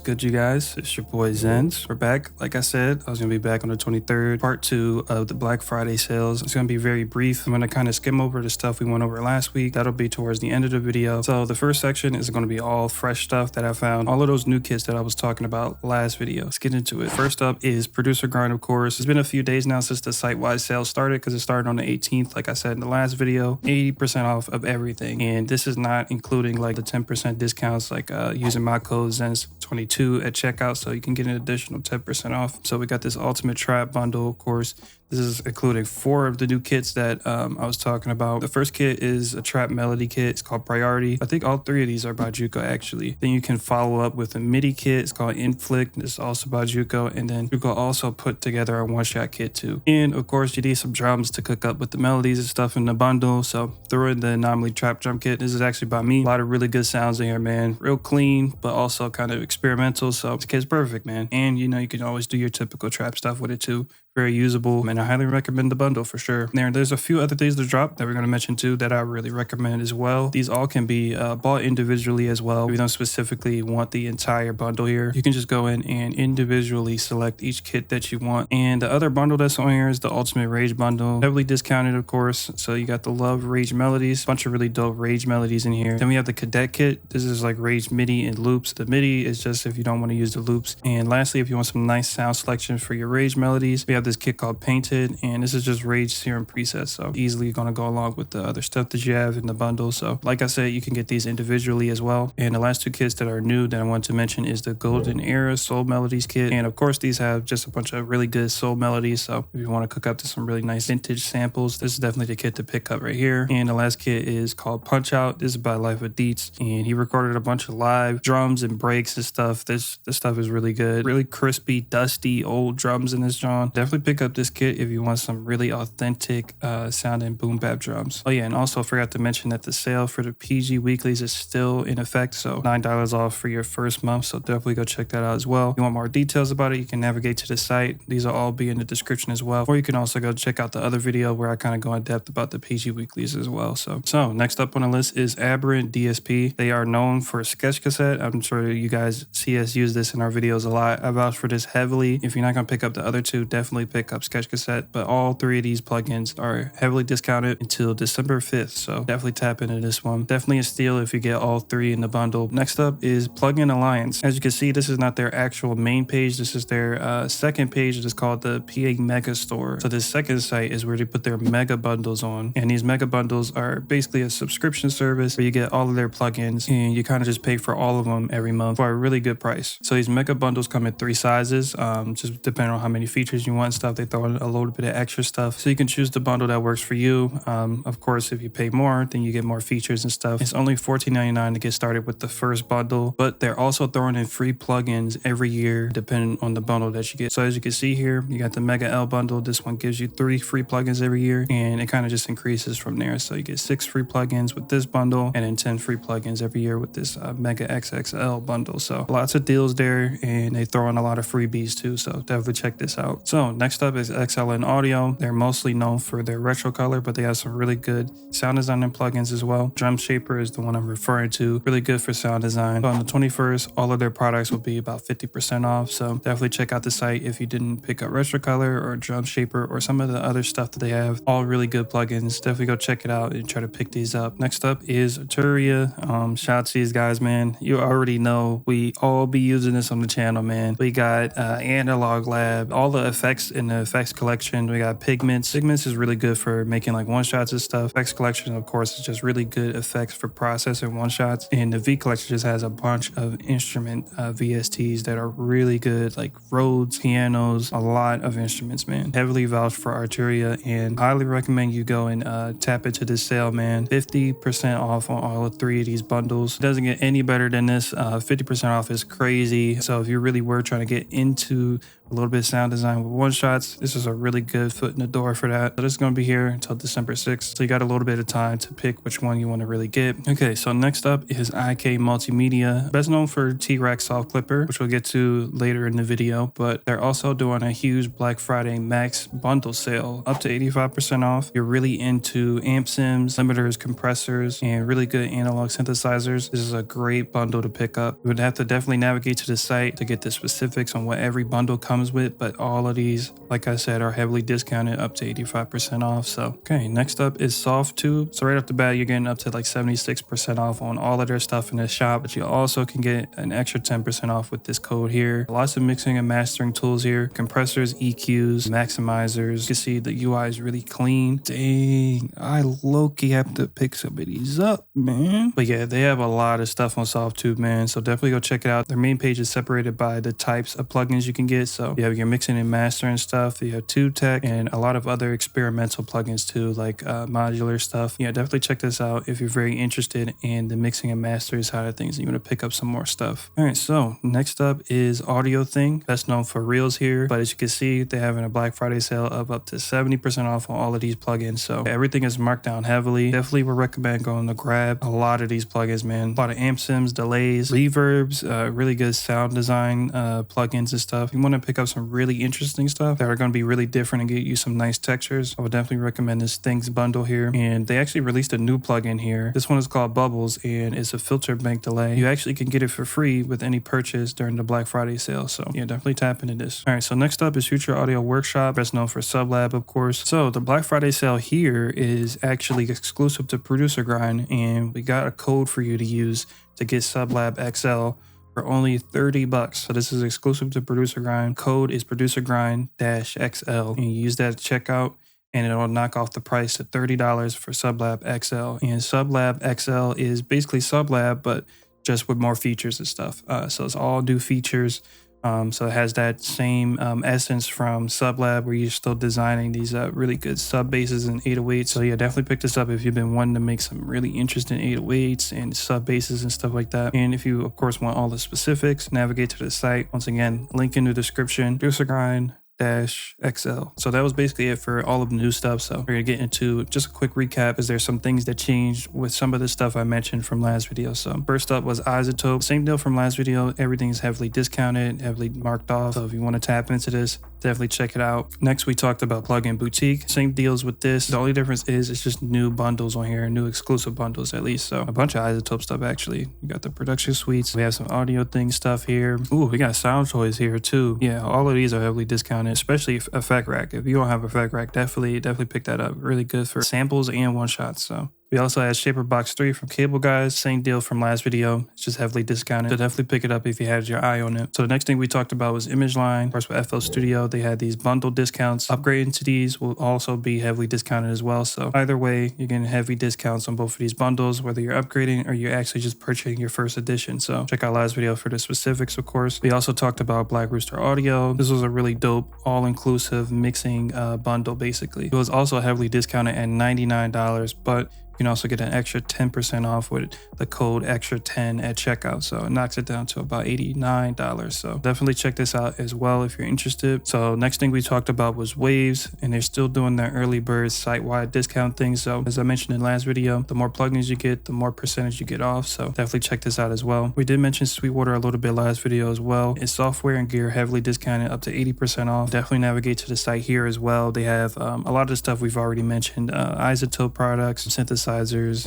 good, you guys? It's your boy Zens. We're back. Like I said, I was gonna be back on the 23rd, part 2 of the Black Friday sales. It's gonna be very brief. I'm gonna kind of skim over the stuff we went over last week. That'll be towards the end of the video. So the first section is gonna be all fresh stuff that I found, all of those new kits that I was talking about last video. Let's get into it. First up is Producer Grind, of course. It's been a few days now since the site-wide sale started because it started on the 18th. Like I said in the last video, 80% off of everything. And this is not including like the 10% discounts, like using my code Zens22 at checkout, so you can get an additional 10% off. So we got this ultimate trap bundle, of course. This is including 4 of the new kits that I was talking about. The first kit is a trap melody kit. It's called Priority. I think all 3 of these are by Juco, actually. Then you can follow up with a MIDI kit. It's called Inflict. This is also by Juco. And then Juco also put together a one-shot kit too. And of course, you need some drums to cook up with the melodies and stuff in the bundle. So throw in the Anomaly Trap Drum Kit. This is actually by me. A lot of really good sounds in here, man. Real clean, but also kind of experimental. So this kit's perfect, man. And you know, you can always do your typical trap stuff with it too. Very usable, and I highly recommend the bundle for sure. There's a few other things to drop that we're going to mention too that I really recommend as well. These all can be bought individually as well. If you don't specifically want the entire bundle here, you can just go in and individually select each kit that you want. And the other bundle that's on here is the Ultimate Rage bundle, heavily discounted, of course. So you got the Love Rage melodies, a bunch of really dope Rage melodies in here. Then we have the Cadet kit. This is like Rage MIDI and loops. The MIDI is just if you don't want to use the loops. And lastly, if you want some nice sound selection for your Rage melodies, we have this kit called Painted, and this is just Rage Serum presets, so easily going to go along with the other stuff that you have in the bundle. So like I said, you can get these individually as well. And the last 2 kits that are new that I want to mention is the Golden Era Soul Melodies kit, and of course these have just a bunch of really good soul melodies. So if you want to cook up to some really nice vintage samples, this is definitely the kit to pick up right here. And the last kit is called Punch Out. This is by Life of Deets, and he recorded a bunch of live drums and breaks and stuff. This stuff is really good, really crispy, dusty old drums in this John. Definitely pick up this kit if you want some really authentic sounding boom bap drums. Oh yeah, and also forgot to mention that the sale for the PG Weeklies is still in effect, so $9 off for your first month, so definitely go check that out as well. If you want more details about it, you can navigate to the site. These will all be in the description as well, or you can also go check out the other video where I kind of go in depth about the PG Weeklies as well. So next up on the list is Aberrant DSP. They are known for Sketch Cassette. I'm sure you guys see us use this in our videos a lot. I vouch for this heavily. If you're not going to pick up the other 2, definitely pick up Sketch Cassette, but all 3 of these plugins are heavily discounted until December 5th, so definitely tap into this one. Definitely a steal if you get all 3 in the bundle. Next up is Plugin Alliance. As you can see, this is not their actual main page. This is their second page. It is called the PA Mega Store. So this second site is where they put their mega bundles on, and these mega bundles are basically a subscription service where you get all of their plugins and you kind of just pay for all of them every month for a really good price. So these mega bundles come in 3 sizes, just depending on how many features you want and stuff. They throw in a little bit of extra stuff, so you can choose the bundle that works for you. Of course, if you pay more, then you get more features and stuff. It's only $14.99 to get started with the first bundle, but they're also throwing in free plugins every year depending on the bundle that you get. So as you can see here, you got the Mega L bundle. This one gives you 3 free plugins every year, and it kind of just increases from there. So you get 6 free plugins with this bundle, and then 10 free plugins every year with this Mega XXL bundle. So lots of deals there, and they throw in a lot of freebies too, so definitely check this out. So next up is XLN Audio. They're mostly known for their retro color, but they have some really good sound design and plugins as well. Drum Shaper is the one I'm referring to. Really good for sound design. So on the 21st, all of their products will be about 50% off, so definitely check out the site if you didn't pick up retro color or Drum Shaper or some of the other stuff that they have. All really good plugins. Definitely go check it out and try to pick these up. Next up is Arturia. Shout out to these guys, man. You already know we all be using this on the channel, man. We got Analog Lab, all the effects in the effects collection. We got Pigments. Pigments is really good for making like one-shots and stuff. Effects collection, of course, is just really good effects for processing one-shots. And the V collection just has a bunch of instrument VSTs that are really good, like Rhodes, pianos, a lot of instruments, man. Heavily vouched for Arturia, and highly recommend you go and tap into this sale, man. 50% off on all 3 of these bundles. It doesn't get any better than this. 50% off is crazy. So if you really were trying to get into a little bit of sound design with one shots. This is a really good foot in the door for that. So this is going to be here until December 6th. So you got a little bit of time to pick which one you want to really get. Okay, so next up is IK Multimedia, best known for T-Rack soft clipper, which we'll get to later in the video, but they're also doing a huge Black Friday Max bundle sale, up to 85% off. You're really into amp sims, limiters, compressors, and really good analog synthesizers. This is a great bundle to pick up. You would have to definitely navigate to the site to get the specifics on what every bundle comes with, but all of these, like I said, are heavily discounted up to 85% off. So, okay, next up is Softube. So right off the bat, you're getting up to like 76% off on all of their stuff in the shop, but you also can get an extra 10% off with this code here. Lots of mixing and mastering tools here, compressors, EQs, maximizers. You can see the UI is really clean. Dang, I low-key have to pick some of these up, man. But yeah, they have a lot of stuff on Softube, man, so definitely go check it out. Their main page is separated by the types of plugins you can get. So you have your mixing and mastering stuff, you have Tube Tech, and a lot of other experimental plugins too, like modular stuff. Yeah, definitely check this out if you're very interested in the mixing and mastering side of things and you want to pick up some more stuff. All right, so next up is AudioThing, best known for Reels here, but as you can see, they're having a Black Friday sale of up to 70% off on all of these plugins. So everything is marked down heavily. Definitely would recommend going to grab a lot of these plugins, man. A lot of amp sims, delays, reverbs, really good sound design plugins and stuff. You want to pick up some really interesting stuff that are going to be really different and get you some nice textures. I would definitely recommend this Things bundle here. And they actually released a new plugin here. This one is called Bubbles, and it's a filter bank delay. You actually can get it for free with any purchase during the Black Friday sale. So yeah, definitely tap into this. All right, so next up is Future Audio Workshop, best known for SubLab, of course. So the Black Friday sale here is actually exclusive to Producer Grind, and we got a code for you to use to get SubLab XL for only $30. So this is exclusive to Producer Grind. Code is PRODUCERGRIND-XL, and you use that at checkout, and it'll knock off the price to $30 for SubLab XL. And SubLab XL is basically SubLab, but just with more features and stuff. So it's all new features. So it has that same essence from SubLab, where you're still designing these really good sub basses and 808s. So yeah, definitely pick this up if you've been wanting to make some really interesting 808s and sub basses and stuff like that. And if you, of course, want all the specifics, navigate to the site. Once again, link in the description. PRODUCERGRIND-XL. So that was basically it for all of the new stuff. So we're gonna get into just a quick recap, as there's some things that changed with some of the stuff I mentioned from last video. So first up was iZotope. Same deal from last video. Everything is heavily discounted, heavily marked off. So if you want to tap into this, definitely check it out. Next, we talked about PluginBoutique. Same deals with this. The only difference is it's just new bundles on here, new exclusive bundles at least. So a bunch of iZotope stuff actually. We got the production suites. We have some AudioThing stuff here. Ooh, we got Soundtoys here too. Yeah, all of these are heavily discounted, especially Effect Rack. If you don't have Effect Rack, definitely pick that up. Really good for samples and one shots. So we also had ShaperBox 3 from Cable Guys. Same deal from last video. It's just heavily discounted. So definitely pick it up if you had your eye on it. So the next thing we talked about was ImageLine. Of course, with FL Studio, they had these bundle discounts. Upgrading to these will also be heavily discounted as well. So either way, you're getting heavy discounts on both of these bundles, whether you're upgrading or you're actually just purchasing your first edition. So check out last video for the specifics, of course. We also talked about Black Rooster Audio. This was a really dope, all-inclusive mixing bundle, basically. It was also heavily discounted at $99, but you can also get an extra 10% off with the code extra10 at checkout. So it knocks it down to about $89. So definitely check this out as well if you're interested. So next thing we talked about was Waves, and they're still doing their early bird site-wide discount thing. So as I mentioned in last video, the more plugins you get, the more percentage you get off. So definitely check this out as well. We did mention Sweetwater a little bit last video as well. It's software and gear heavily discounted up to 80% off. Definitely navigate to the site here as well. They have a lot of the stuff we've already mentioned, iZotope products, synthesizers,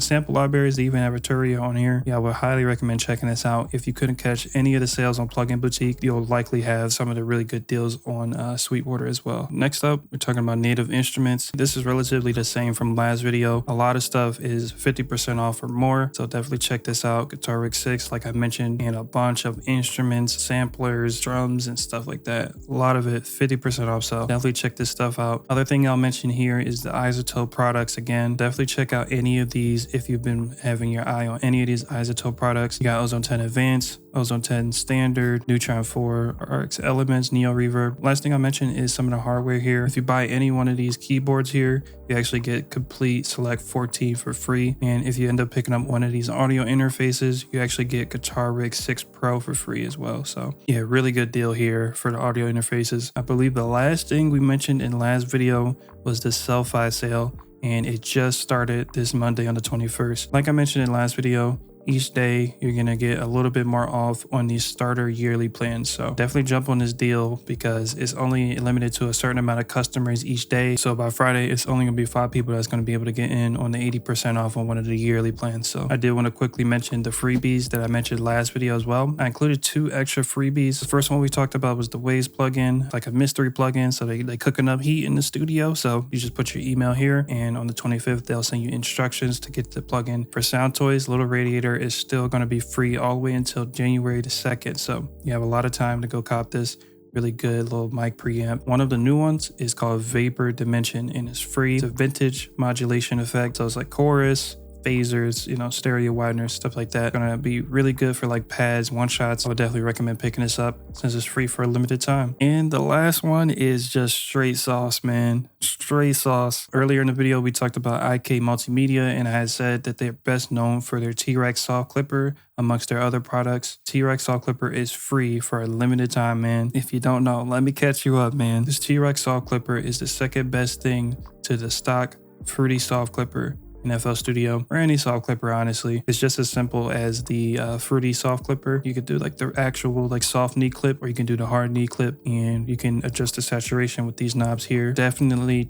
sample libraries. They even have Arturia on here. Yeah, I would highly recommend checking this out. If you couldn't catch any of the sales on PluginBoutique, you'll likely have some of the really good deals on Sweetwater as well. Next up, we're talking about native instruments. This is relatively the same from last video. A lot of stuff is 50% off or more, so definitely check this out. Guitar Rig 6, like I mentioned, and a bunch of instruments, samplers, drums, and stuff like that. A lot of it 50% off, so definitely check this stuff out. Other thing I'll mention here is the iZotope products. Again, definitely check out any any of these if you've been having your eye on any of these iZotope products. You got Ozone 10 Advanced, Ozone 10 Standard, Neutron 4, RX Elements, Neo Reverb. Last thing I mentioned is some of the hardware here. If you buy any one of these keyboards here, you actually get Complete Select 14 for free. And if you end up picking up one of these audio interfaces, you actually get Guitar Rig 6 Pro for free as well. So yeah, really good deal here for the audio interfaces. I believe the last thing we mentioned in the last video was the Sellfy sale, and it just started this Monday on the 21st. Like I mentioned in the last video, each day you're gonna get a little bit more off on these starter yearly plans. So definitely jump on this deal because it's only limited to a certain amount of customers each day. So by Friday, it's only gonna be 5 people that's gonna be able to get in on the 80% off on one of the yearly plans. So I did want to quickly mention the freebies that I mentioned last video as well. I included 2 extra freebies. The first one we talked about was the Waves plugin, like a mystery plugin. So they cooking up heat in the studio. So you just put your email here, and on the 25th, they'll send you instructions to get the plugin. For Soundtoys, Little Radiator is still going to be free all the way until January the 2nd. So you have a lot of time to go cop this really good little mic preamp. One of the new ones is called Vapor Dimension, and it's free. It's a vintage modulation effect. So it's like chorus, phasers, you know, stereo wideners, stuff like that. Gonna be really good for like pads, one shots. I would definitely recommend picking this up since it's free for a limited time. And the last one is just straight sauce, man. Straight sauce. Earlier in the video, we talked about IK Multimedia, and I had said that they're best known for their T-Rex soft clipper amongst their other products. T-Rex soft clipper is free for a limited time, man. If you don't know, let me catch you up, man. This T-Rex soft clipper is the second best thing to the stock Fruity soft clipper in FL Studio, or any soft clipper, honestly. It's just as simple as the Fruity soft clipper. You could do like the actual like soft knee clip, or you can do the hard knee clip, and you can adjust the saturation with these knobs here. Definitely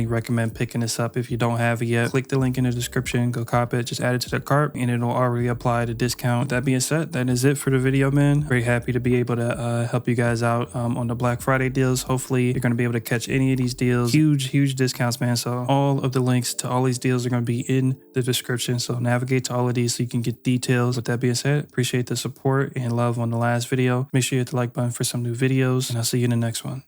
recommend picking this up if you don't have it yet. Click the link in the description, go cop it, just add it to the cart, and it'll already apply the discount. With that being said, that is it for the video, man. Very happy to be able to help you guys out on the Black Friday deals. Hopefully you're going to be able to catch any of these deals. Huge discounts, man. So all of the links to all these deals are going to be in the description, so navigate to all of these so you can get details. With that being said, appreciate the support and love on the last video. Make sure you hit the like button for some new videos, and I'll see you in the next one.